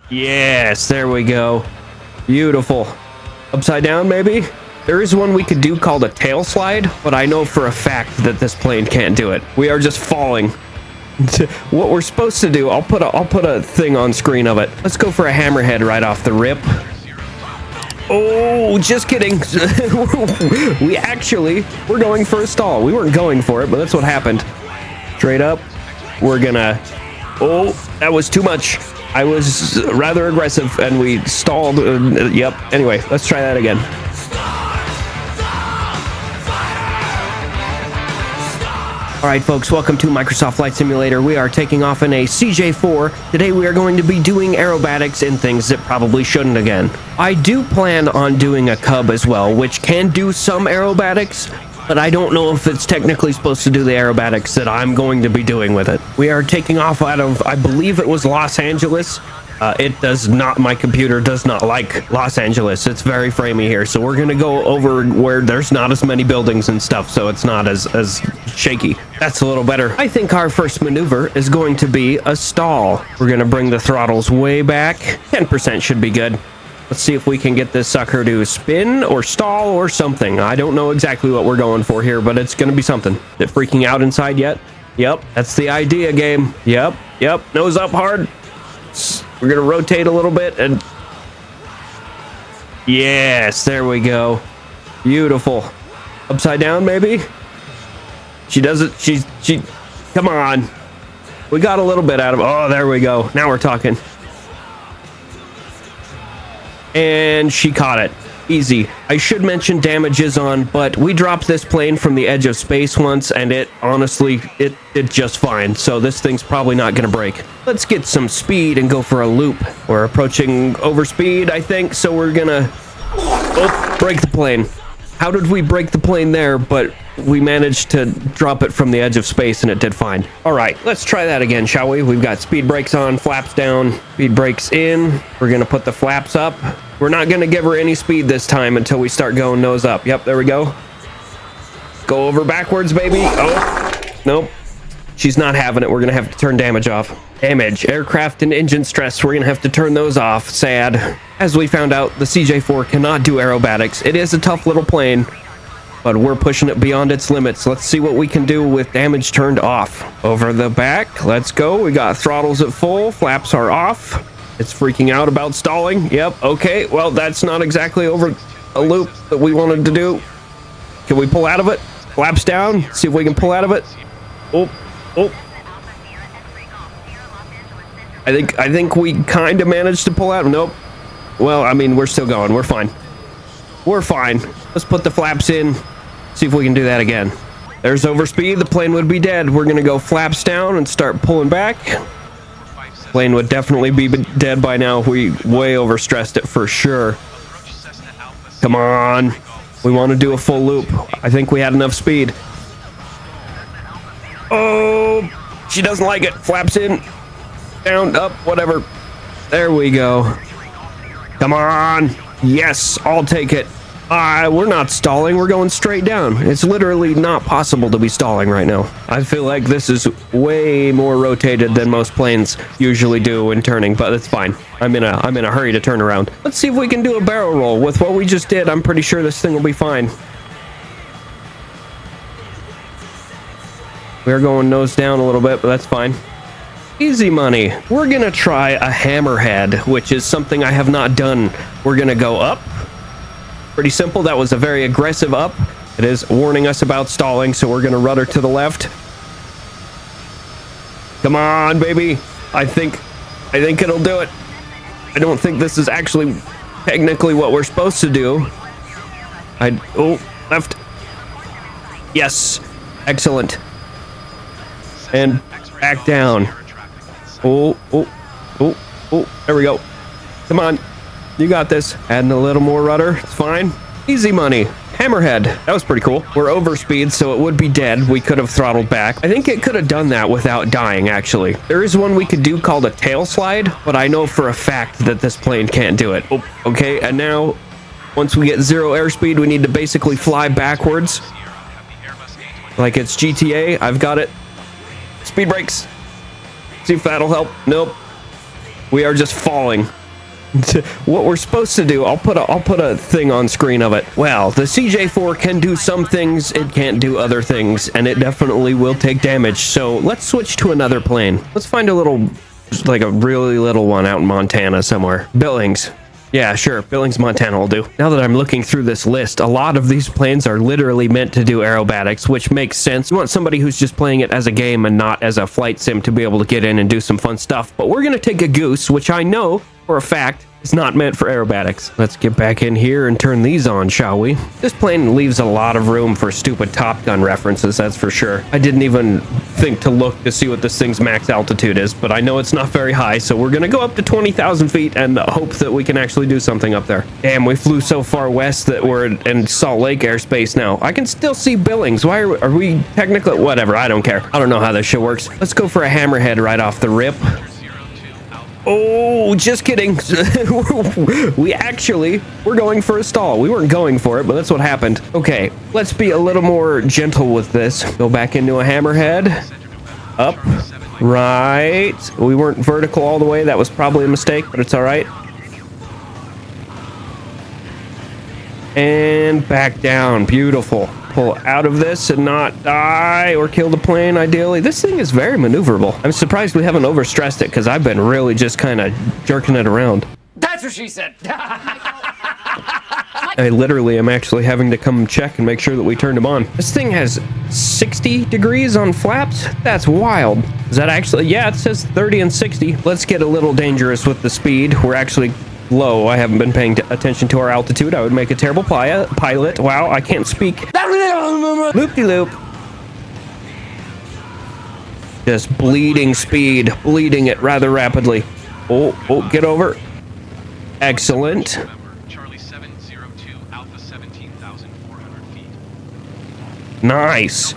Yes, there we go. Beautiful. Upside down, maybe? There is one we could do called a tail slide, but I know for a fact that this plane can't do it. We are just falling. What we're supposed to do, I'll put a thing on screen of it. Let's go for a hammerhead right off the rip. Oh, just kidding. We're going for a stall. We weren't going for it, but that's what happened. Straight up. We're gonna... Oh, that was too much. I was rather aggressive and we stalled. Yep. Anyway, let's try that again. All right, folks, welcome to Microsoft Flight Simulator. We are taking off in a CJ4. Today we are going to be doing aerobatics and things that probably shouldn't again. I do plan on doing a Cub as well, which can do some aerobatics, but I don't know if it's technically supposed to do the aerobatics that I'm going to be doing with it. We are taking off out of, I believe it was Los Angeles. It does not, my computer does not like Los Angeles. It's very framey here, so we're gonna go over where there's not as many buildings and stuff, so it's not as shaky. That's a little better. I think our first maneuver is going to be a stall. We're gonna bring the throttles way back. 10% should be good. Let's see if we can get this sucker to spin or stall or something. I don't know exactly what we're going for here, but it's gonna be something. Is it freaking out inside yet? Yep, that's the idea, game. Yep, nose up hard. We're gonna rotate a little bit and... Yes, there we go. Beautiful. Upside down, maybe? She does it. She... Come on. We got a little bit out of... Oh, there we go. Now we're talking. And she caught it. Easy. I should mention damage is on, but we dropped this plane from the edge of space once, and it, honestly, it did just fine. So this thing's probably not going to break. Let's get some speed and go for a loop. We're approaching overspeed, I think, so we're gonna... Oh, break the plane. How did we break the plane there, but we managed to drop it from the edge of space and it did fine. All right, let's try that again, shall we? We've got speed brakes on, flaps down, speed brakes in. We're gonna put the flaps up. We're not gonna give her any speed this time until we start going nose up. Yep, there we go. Go over backwards, baby. Oh, nope. She's not having it. We're gonna have to turn damage off. Damage, aircraft and engine stress. We're gonna have to turn those off. Sad. As we found out, the CJ4 cannot do aerobatics. It is a tough little plane, but we're pushing it beyond its limits. Let's see what we can do with damage turned off. Over the back, let's go. We got throttles at full, flaps are off. It's freaking out about stalling. Yep, okay, well, that's not exactly over a loop that we wanted to do. Can we pull out of it? Flaps down, see if we can pull out of it. Oh. I think we kind of managed to pull out. Nope. Well, I mean, we're still going. We're fine. We're fine. Let's put the flaps in. See if we can do that again. There's overspeed. The plane would be dead. We're going to go flaps down and start pulling back. Plane would definitely be dead by now. We way overstressed it for sure. Come on. We want to do a full loop. I think we had enough speed. Oh, she doesn't like it. Flaps in. Down, up, whatever. There we go. Come on. Yes, I'll take it. We're not stalling. We're going straight down. It's literally not possible to be stalling right now. I feel like this is way more rotated than most planes usually do when turning, but it's fine. I'm in a hurry to turn around. Let's see if we can do a barrel roll. With what we just did, I'm pretty sure this thing will be fine. We're going nose down a little bit, but that's fine. Easy money. We're gonna try a hammerhead, which is something I have not done. We're gonna go up. Pretty simple. That was a very aggressive up. It is warning us about stalling, so we're gonna rudder to the left. Come on, baby. I think it'll do it. I don't think this is actually technically what we're supposed to do. Oh, left. Yes. Excellent. And back down. Oh, there we go. Come on. You got this. Adding a little more rudder. It's fine. Easy money. Hammerhead. That was pretty cool. We're over speed, so it would be dead. We could have throttled back. I think it could have done that without dying, actually. There is one we could do called a tail slide, but I know for a fact that this plane can't do it. Oh, okay, and now, once we get zero airspeed, we need to basically fly backwards. Like it's GTA. I've got it. Speed brakes. See if that'll help. Nope. We are just falling. What we're supposed to do, I'll put a thing on screen of it. Well, the CJ4 can do some things, it can't do other things, and it definitely will take damage. So let's switch to another plane. Let's find a little, like a really little one out in Montana somewhere. Billings. Yeah, sure. Billings, Montana will do. Now that I'm looking through this list, a lot of these planes are literally meant to do aerobatics, which makes sense. You want somebody who's just playing it as a game and not as a flight sim to be able to get in and do some fun stuff. But we're going to take a Goose, which I know for a fact is not meant for aerobatics. Let's get back in here and turn these on, shall we? This plane leaves a lot of room for stupid Top Gun references, that's for sure. I didn't even think to look to see what this thing's max altitude is, but I know it's not very high, so we're gonna go up to 20,000 feet and hope that we can actually do something up there. Damn, we flew so far west that we're in Salt Lake airspace now. I can still see Billings. Why are we technically, whatever, I don't care. I don't know how this shit works. Let's go for a hammerhead right off the rip. Oh, just kidding. We're going for a stall. We weren't going for it, but that's what happened. Okay, let's be a little more gentle with this. Go back into a hammerhead. Up. Right. We weren't vertical all the way. That was probably a mistake, but it's all right. And back down. Beautiful. Pull out of this and not die or kill the plane, ideally. This thing is very maneuverable. I'm surprised we haven't overstressed it, because I've been really just kind of jerking it around. That's what she said. I literally am actually having to come check and make sure that we turned them on. This thing has 60 degrees on flaps? That's wild. Is that actually? Yeah, it says 30 and 60. Let's get a little dangerous with the speed. We're actually low. I haven't been paying attention to our altitude. I would make a terrible pilot. Wow, I can't speak. Loop-de-loop. Just bleeding speed. Bleeding it rather rapidly. Oh, get over. Excellent. Nice.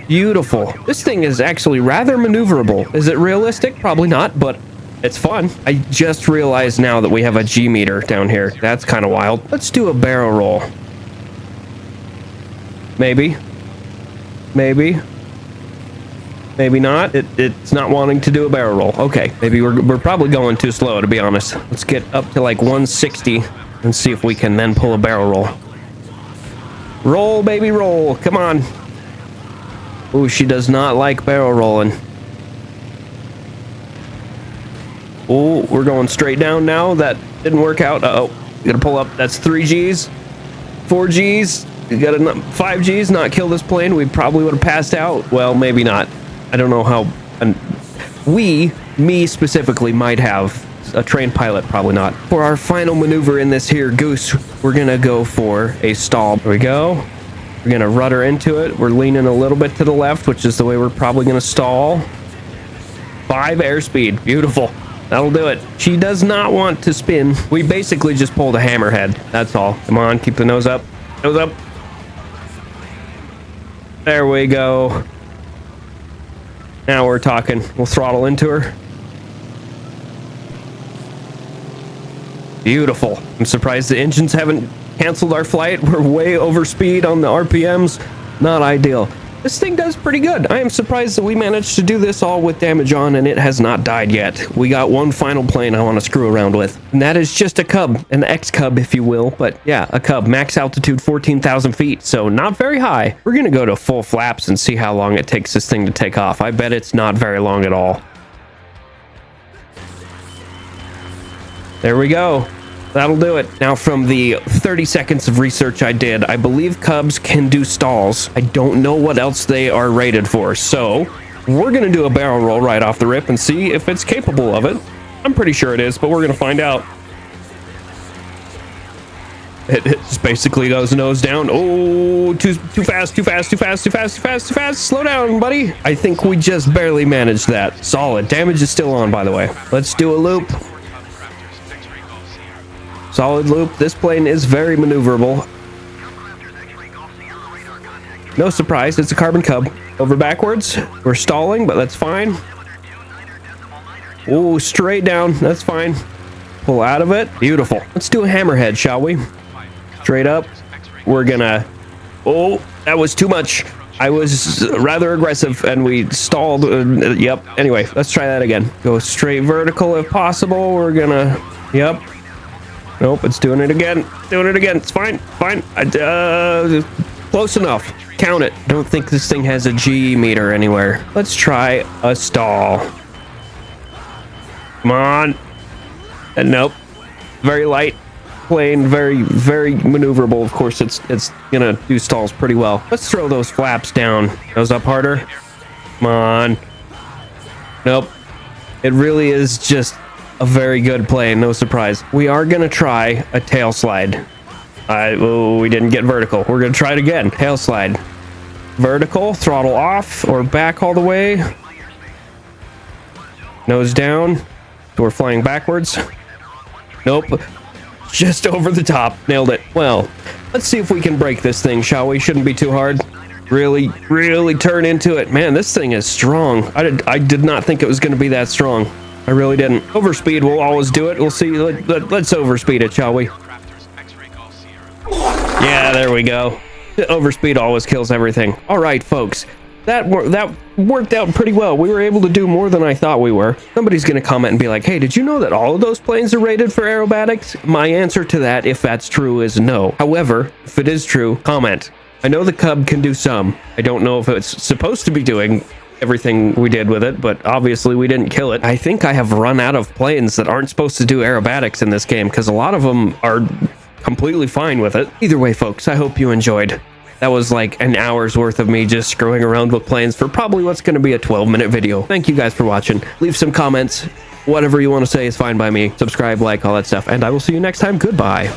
Beautiful. This thing is actually rather maneuverable. Is it realistic? Probably not, but it's fun. I just realized now that we have a G meter down here. That's kind of wild. Let's do a barrel roll. Maybe. Maybe not. It's not wanting to do a barrel roll. Okay. Maybe we're probably going too slow, to be honest. Let's get up to like 160 and see if we can then pull a barrel roll. Roll, baby, roll. Come on. Ooh, she does not like barrel rolling. Oh, we're going straight down now. That didn't work out. Uh-oh. Gotta pull up. That's 3 Gs. 4 Gs. You gotta 5 Gs, not kill this plane. We probably would have passed out. Well, maybe not. I don't know how. Me specifically, might have. A trained pilot, probably not. For our final maneuver in this here Goose, we're gonna go for a stall. There we go. We're gonna rudder into it. We're leaning a little bit to the left, which is the way we're probably gonna stall. 5 airspeed. Beautiful. That'll do it. She does not want to spin. We basically just pulled a hammerhead. That's all. Come on, keep the nose up. Nose up. There we go. Now we're talking. We'll throttle into her. Beautiful. I'm surprised the engines haven't canceled our flight. We're way over speed on the RPMs. Not ideal. This thing does pretty good. I am surprised that we managed to do this all with damage on and it has not died yet. We got one final plane I want to screw around with. And that is just a Cub. An X-Cub, if you will. But yeah, a Cub. Max altitude 14,000 feet. So not very high. We're going to go to full flaps and see how long it takes this thing to take off. I bet it's not very long at all. There we go. That'll do it. Now, from the 30 seconds of research I did, I believe Cubs can do stalls. I don't know what else they are rated for, so we're going to do a barrel roll right off the rip and see if it's capable of it. I'm pretty sure it is, but we're going to find out. It just basically goes nose down. Oh, too fast, too fast, too fast, too fast, too fast, too fast. Slow down, buddy. I think we just barely managed that. Solid. Damage is still on, by the way. Let's do a loop. Solid loop. This plane is very maneuverable. No surprise, it's a carbon Cub. Over backwards. We're stalling, but that's fine. Oh, straight down. That's fine. Pull out of it. Beautiful. Let's do a hammerhead, shall we? Straight up. We're gonna... Oh, that was too much. I was rather aggressive and we stalled. Yep. Anyway, let's try that again. Go straight vertical if possible. We're gonna, yep. Nope, it's doing it again. Doing it again. It's fine. Fine. Close enough. Count it. Don't think this thing has a G meter anywhere. Let's try a stall. Come on. And nope. Very light. Plane, very maneuverable. Of course, it's gonna do stalls pretty well. Let's throw those flaps down. Those up harder. Come on. Nope. It really is just a very good plane. No surprise. We are gonna try a tail slide. We didn't get vertical. We're gonna try it again. Tail slide. Vertical. Throttle off or back all the way. Nose down. So we're flying backwards. Nope. Just over the top. Nailed it. Well, let's see if we can break this thing, shall we? Shouldn't be too hard. Really turn into it. Man, this thing is strong. I did not think it was going to be that strong. I really didn't. Overspeed will always do it. We'll see. Let's overspeed it, shall we? Yeah, there we go. Overspeed always kills everything. All right, folks. That worked out pretty well. We were able to do more than I thought we were. Somebody's going to comment and be like, hey, did you know that all of those planes are rated for aerobatics? My answer to that, if that's true, is no. However, if it is true, comment. I know the Cub can do some. I don't know if it's supposed to be doing everything we did with it, but obviously we didn't kill it. I think I have run out of planes that aren't supposed to do aerobatics in this game because a lot of them are completely fine with it. Either way, folks, I hope you enjoyed. That was like an hour's worth of me just screwing around with planes for probably what's going to be a 12-minute video. Thank you guys for watching. Leave some comments. Whatever you want to say is fine by me. Subscribe, like, all that stuff. And I will see you next time. Goodbye.